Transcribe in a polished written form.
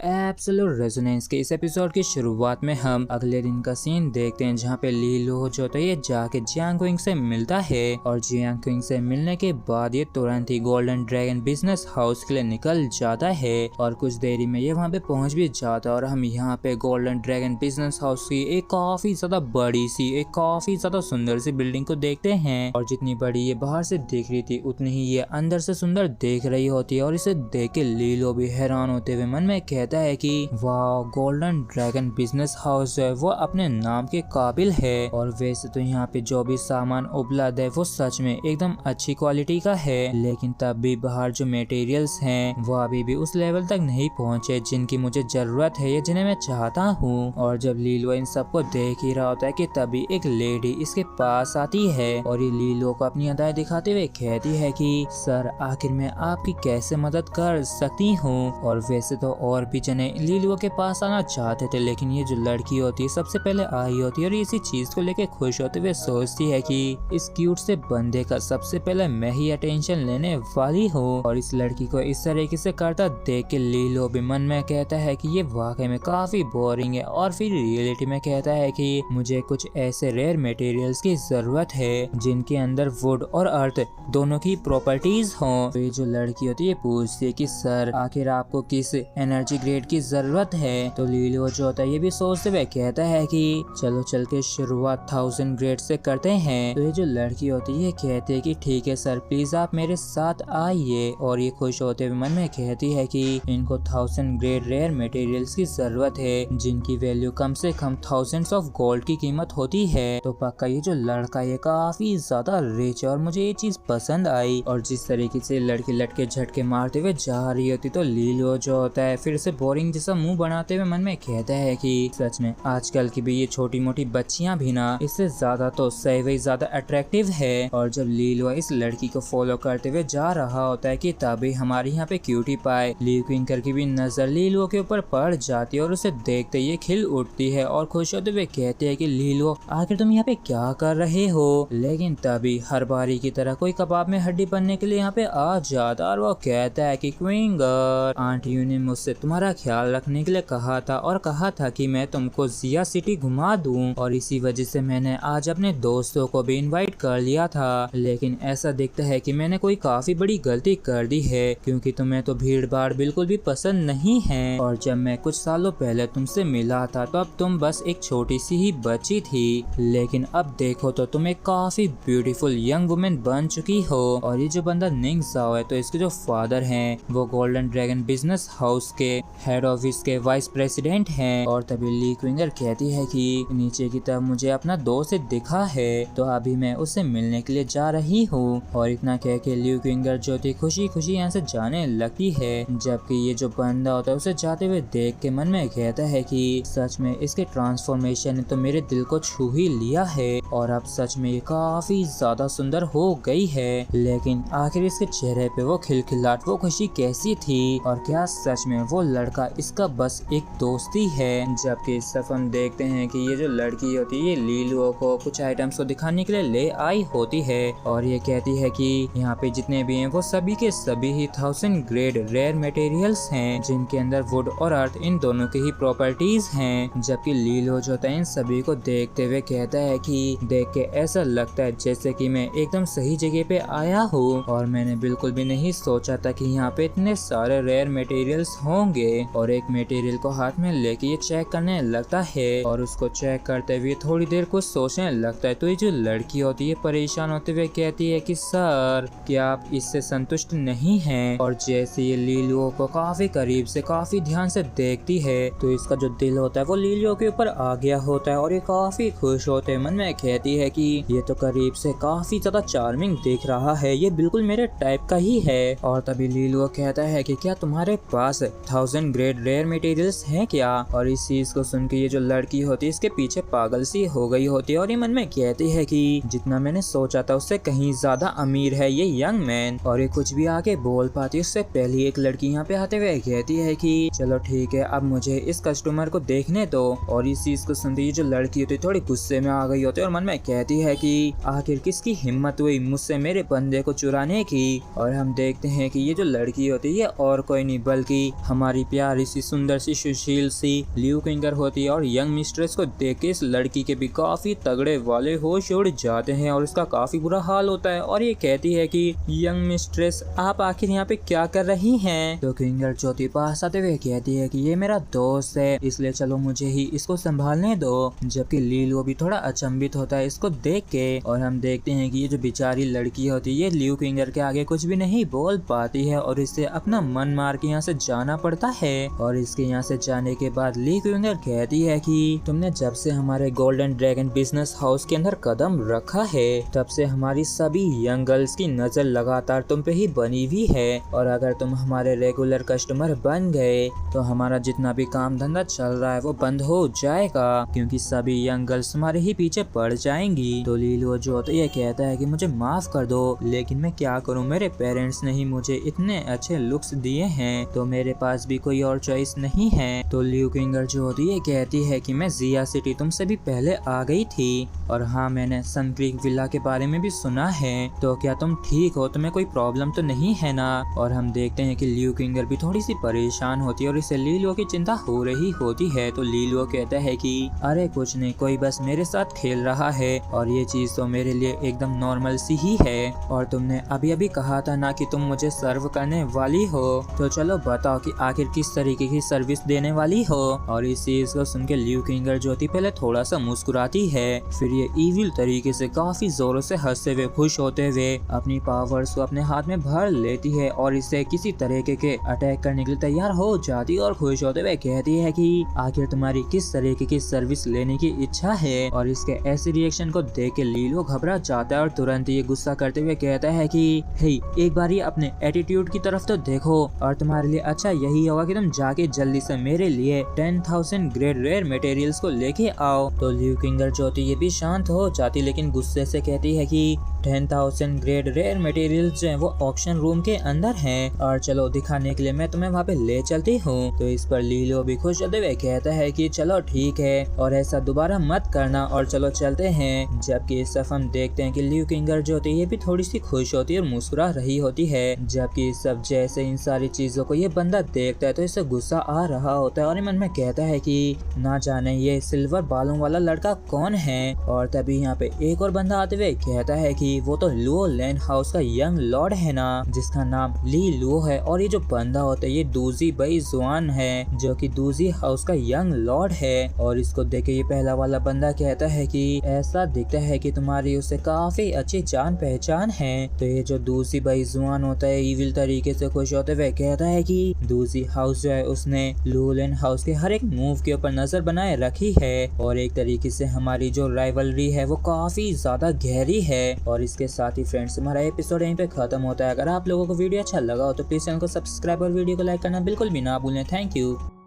Absolute resonance के इस episode की शुरुआत में हम अगले दिन का सीन देखते हैं जहाँ पे ली लो जो होता है ये जाके जियांग क्विंग से मिलता है और जियांग क्विंग से मिलने के बाद ये तुरंत ही गोल्डन ड्रैगन बिजनेस हाउस के लिए निकल जाता है और कुछ देरी में ये वहाँ पे पहुँच भी जाता है और हम यहाँ पे गोल्डन ड्रैगन बिजनेस हाउस की एक काफी ज्यादा बड़ी सी एक काफी ज्यादा सुंदर सी बिल्डिंग को देखते हैं और जितनी बड़ी ये बाहर से दिख रही थी उतनी ही ये अंदर से सुंदर देख रही होती है और इसे देख के लीलो भी हैरान होते हुए मन में कहता है कि वाह गोल्डन ड्रैगन बिजनेस हाउस है वो अपने नाम के काबिल है। और वैसे तो यहाँ पे जो भी सामान उपलब्ध है वो सच में एकदम अच्छी क्वालिटी का है, लेकिन तब भी बाहर जो मटेरियल्स हैं वो अभी भी उस लेवल तक नहीं पहुँचे जिनकी मुझे जरूरत है या जिन्हें मैं चाहता हूँ। और जब लीलो इन सबको देख ही रहा होता है कि तभी एक लेडी इसके पास आती है और ये लीलो को अपनी अदाएं दिखाते हुए कहती है कि सर आखिर मैं आपकी कैसे मदद कर सकती हूँ। और वैसे तो और भी जने लीलो के पास आना चाहते थे, लेकिन ये जो लड़की होती है सबसे पहले आई होती है और इसी चीज को लेके खुश होते हुए सोचती है कि इस क्यूट से बंदे का सबसे पहले मैं ही अटेंशन लेने वाली हूँ। और इस लड़की को इस तरीके से करता देख के लीलो भी मन में कहता है कि ये वाकई में काफी बोरिंग है और फिर रियलिटी में कहता है कि मुझे कुछ ऐसे रेयर मटेरियल्स की जरूरत है जिनके अंदर वुड और अर्थ दोनों की प्रॉपर्टीज हों। तो ये जो लड़की होती है पूछती है कि सर आखिर आपको किस एनर्जी ग्रेड की जरूरत है। तो लीलो जो होता है ये भी सोचते हुए कहता है कि चलो चल के शुरुआत 1000 ग्रेड से करते हैं। तो ये जो लड़की होती है कहती है कि ठीक है सर प्लीज आप मेरे साथ आइए। और ये खुश होते हुए मन में कहती है कि इनको 1000 ग्रेड रेयर मटेरियल्स की जरूरत है जिनकी वैल्यू कम से कम थाउजेंड्स ऑफ गोल्ड की कीमत होती है। तो पक्का ये जो लड़का ये काफी ज्यादा रिच है और मुझे ये चीज पसंद आई। और जिस तरीके से लड़की लटके झटके मारते हुए जा रही होती तो लीलो जो होता है फिर से बोरिंग जैसा मुंह बनाते हुए मन में कहता है कि सच में आजकल की भी ये छोटी मोटी बच्चियां भी ना इससे ज्यादा तो सही ज्यादा अट्रैक्टिव है। और जब लीलो इस लड़की को फॉलो करते हुए जा रहा होता है कि तभी हमारे यहाँ पे क्यूटी पाए ली क्विंकर की भी नजर लीलो के ऊपर पड़ जाती है और उसे देखते ये खिल उठती है और खुश होते हुए कहते हैं कि लीलो आखिर तुम यहाँ पे क्या कर रहे हो। लेकिन तभी हर बारी की तरह कोई कबाब में हड्डी बनने के लिए यहाँ पे आ जाता और वो कहता है कि क्विंगर आंटियों ने मुझसे तुम्हारा ख्याल रखने के लिए कहा था और कहा था कि मैं तुमको जिया सिटी घुमा दूं और इसी वजह से मैंने आज अपने दोस्तों को भी इनवाइट कर लिया था। लेकिन ऐसा दिखता है कि मैंने कोई काफी बड़ी गलती कर दी है क्योंकि तुम्हें तो भीड़ भाड़ बिल्कुल भी पसंद नहीं है। और जब मैं कुछ सालों पहले तुमसे मिला था तो अब तुम बस एक छोटी सी ही बच्ची थी, लेकिन अब देखो तो तुम एक काफी ब्यूटीफुल यंग वुमेन बन चुकी हो। और ये जो बंदा निंग जाओ है तो इसके जो फादर हैं वो गोल्डन ड्रैगन बिजनेस हाउस के हेड ऑफिस के वाइस प्रेसिडेंट हैं। और तभी ली क्विंगर कहती है कि नीचे की तरफ मुझे अपना दोस्त दिखा है तो अभी मैं उससे मिलने के लिए जा रही हूँ। और इतना कह के ली क्विंगर जो थी खुशी खुशी यहाँ से जाने लगती है, जबकि ये जो बंदा होता है उसे जाते हुए देख के मन में कहता है कि सच में इसके ट्रांसफॉर्मेशन ने तो मेरे दिल को छू ही लिया है और अब सच में ये काफी ज्यादा सुंदर हो गई है। लेकिन आखिर इसके चेहरे पे वो खिलखिलाहट वो खुशी कैसी थी और क्या सच में वो लड़का इसका बस एक दोस्ती है। जबकि इस तरफ हम देखते हैं कि ये जो लड़की होती है ये लीलो को कुछ आइटम्स को दिखाने के लिए ले आई होती है और ये कहती है कि यहाँ पे जितने भी हैं वो सभी के सभी ही 1000 ग्रेड रेयर मटेरियल्स हैं जिनके अंदर वुड और अर्थ इन दोनों की ही प्रॉपर्टीज हैं। जबकि लीलो जो है इन सभी को देखते हुए कहता है कि देख के ऐसा लगता है जैसे कि मैं एकदम सही जगह पे आया हूँ और मैंने बिल्कुल भी नहीं सोचा था कि यहाँ पे इतने सारे रेयर मटेरियल्स होंगे। और एक मटेरियल को हाथ में लेके ये चेक करने लगता है और उसको चेक करते हुए थोड़ी देर कुछ सोचने लगता है। तो ये जो लड़की होती है परेशान होते हुए कहती है कि सर क्या आप इससे संतुष्ट नहीं हैं। और जैसे ये लीलो को काफी करीब से काफी ध्यान से देखती है तो इसका जो दिल होता है वो लीलो के ऊपर आ गया होता है और ये काफी खुश होते मन में कहती है कि ये तो करीब से काफी ज्यादा चार्मिंग दिख रहा है, ये बिल्कुल मेरे टाइप का ही है। और तभी लीलो कहता है कि क्या तुम्हारे पास 1000 ग्रेड रेयर मटेरियल्स हैं क्या। और इस चीज को सुन के ये जो लड़की होती है इसके पीछे पागल सी हो गई होती है और ये मन में कहती है कि जितना मैंने सोचा था उससे कहीं ज्यादा अमीर है ये यंग मैन। और ये कुछ भी आगे बोल पाती उससे पहले एक लड़की यहाँ पे आते हुए कहती है कि चलो ठीक है अब मुझे इस कस्टमर को देखने दो। और इस चीज को सुनते ये जो लड़की होती है थोड़ी गुस्से में आ गई होती है और मन में कहती है कि आखिर किसकी हिम्मत हुई मुझसे मेरे बंदे को चुराने की। और हम देखते हैं कि ये जो लड़की होती है और कोई नहीं बल्कि हमारी प्यारी प्यारी सी सुंदर सी सुशील सी लियू किंगर होती है और यंग मिस्ट्रेस को देख के इस लड़की के भी काफी तगड़े वाले होश उड़ जाते हैं और इसका काफी बुरा हाल होता है और ये कहती है कि यंग मिस्ट्रेस आप आखिर यहाँ पे क्या कर रही हैं? तो किंगर ज्योति पास आते हुए कहती है कि ये मेरा दोस्त है, इसलिए चलो मुझे ही इसको संभालने दो। जबकि लीलू भी थोड़ा अचंभित होता है इसको देख के और हम देखते हैं कि ये जो बेचारी लड़की होती है ये लियू किंगर के आगे कुछ भी नहीं बोल पाती है और इससे अपना मन मार के यहाँ से जाना पड़ता है। और इसके यहाँ से जाने के बाद लियू किंगर कहती है कि तुमने जब से हमारे गोल्डन ड्रैगन बिजनेस हाउस के अंदर कदम रखा है तब से हमारी सभी यंग गर्ल्स की नजर लगातार तुम पे ही बनी हुई है और अगर तुम हमारे रेगुलर कस्टमर बन गए तो हमारा जितना भी काम धंधा चल रहा है वो बंद हो जाएगा क्योंकि सभी यंग गर्ल्स हमारे ही पीछे पड़ जाएंगी। तो लीलू जो तो ये कहता है कि मुझे माफ कर दो लेकिन मैं क्या करूं, मेरे पेरेंट्स ने ही मुझे इतने अच्छे लुक्स दिए हैं तो मेरे पास भी कोई और चॉइस नहीं है। तो लियू किंगर जो होती है कहती है कि मैं जिया सिटी तुमसे भी पहले आ गई थी और हाँ मैंने सन क्रीक विला के बारे में भी सुना है, तो क्या तुम ठीक हो, तुम्हें कोई प्रॉब्लम तो नहीं है ना? और हम देखते हैं कि लियू किंगर भी थोड़ी सी परेशान होती है और इसे लीलू की चिंता हो रही होती है। तो लीलू कहता है कि अरे कुछ नहीं, कोई बस मेरे साथ खेल रहा है और ये चीज तो मेरे लिए एकदम नॉर्मल सी ही है और तुमने अभी अभी कहा था ना कि तुम मुझे सर्व करने वाली हो, तो चलो बताओ कि आखिर किस तरीके की सर्विस देने वाली हो। और इस चीज को सुन के लियू किंगर ज्योति पहले थोड़ा सा मुस्कुराती है, फिर ये इविल तरीके से काफी जोरों से हंसते हुए खुश होते हुए अपनी पावर्स को अपने हाथ में भर लेती है और इसे किसी तरीके के अटैक करने के लिए तैयार हो जाती है और खुश होते हुए कहती है कि आखिर तुम्हारी किस तरीके की सर्विस लेने की इच्छा है। और इसके ऐसे रिएक्शन को देख के लीलू घबरा जाता है और तुरंत ये गुस्सा करते हुए कहता है कि हे एक बार ये अपने एटीट्यूड की तरफ तो देखो और तुम्हारे लिए अच्छा यही होगा कि तुम जाके जल्दी से मेरे लिए 10,000 ग्रेड रेयर मटेरियल्स को लेके आओ। तो लियू किंगर ज्योति ये भी शांत हो जाती लेकिन गुस्से से कहती है कि 10,000 ग्रेड रेयर मटेरियल्स जो है वो ऑक्शन रूम के अंदर हैं और चलो दिखाने के लिए मैं तुम्हें वहाँ पे ले चलती हूँ। तो इस पर लीलू भी खुश होते हुए कहता है कि चलो ठीक है और ऐसा दोबारा मत करना और चलो चलते हैं। जबकि इस सब हम देखते हैं कि लियू किंगर जो होती है ये भी थोड़ी सी खुश होती है और मुस्कुरा रही होती है। जबकि इस सब जैसे इन सारी चीजों को ये बंदा देखता है तो इसे गुस्सा आ रहा होता है और मन में कहता है कि ना जाने ये सिल्वर बालों वाला लड़का कौन है। और तभी यहाँ पे एक और बंदा आते हुए कहता है कि वो तो लुओ लैंड हाउस का यंग लॉर्ड है ना, जिसका नाम ली लुओ है। और ये जो बंदा होता है ये दूजी बई जुआन है जो कि दूजी हाउस का यंग लॉर्ड है। और इसको देख के ये पहला वाला बंदा कहता है कि ऐसा दिखता है कि तुम्हारी उससे काफी अच्छी जान पहचान है। तो ये जो दूसरी बई जुआन होता है इविल तरीके से खुश होते हुए कहता है कि दूसरी हाउस जो है उसने लुओ लैंड हाउस के हर एक मूव के ऊपर नजर बनाए रखी है और एक तरीके से हमारी जो राइवलरी है वो काफी ज्यादा गहरी है। और इसके साथ ही फ्रेंड्स हमारा एपिसोड यहीं पे खत्म होता है। अगर आप लोगों को वीडियो अच्छा लगा हो तो प्लीज चैनल को सब्सक्राइब और वीडियो को लाइक करना बिल्कुल भी ना भूलें। Thank you.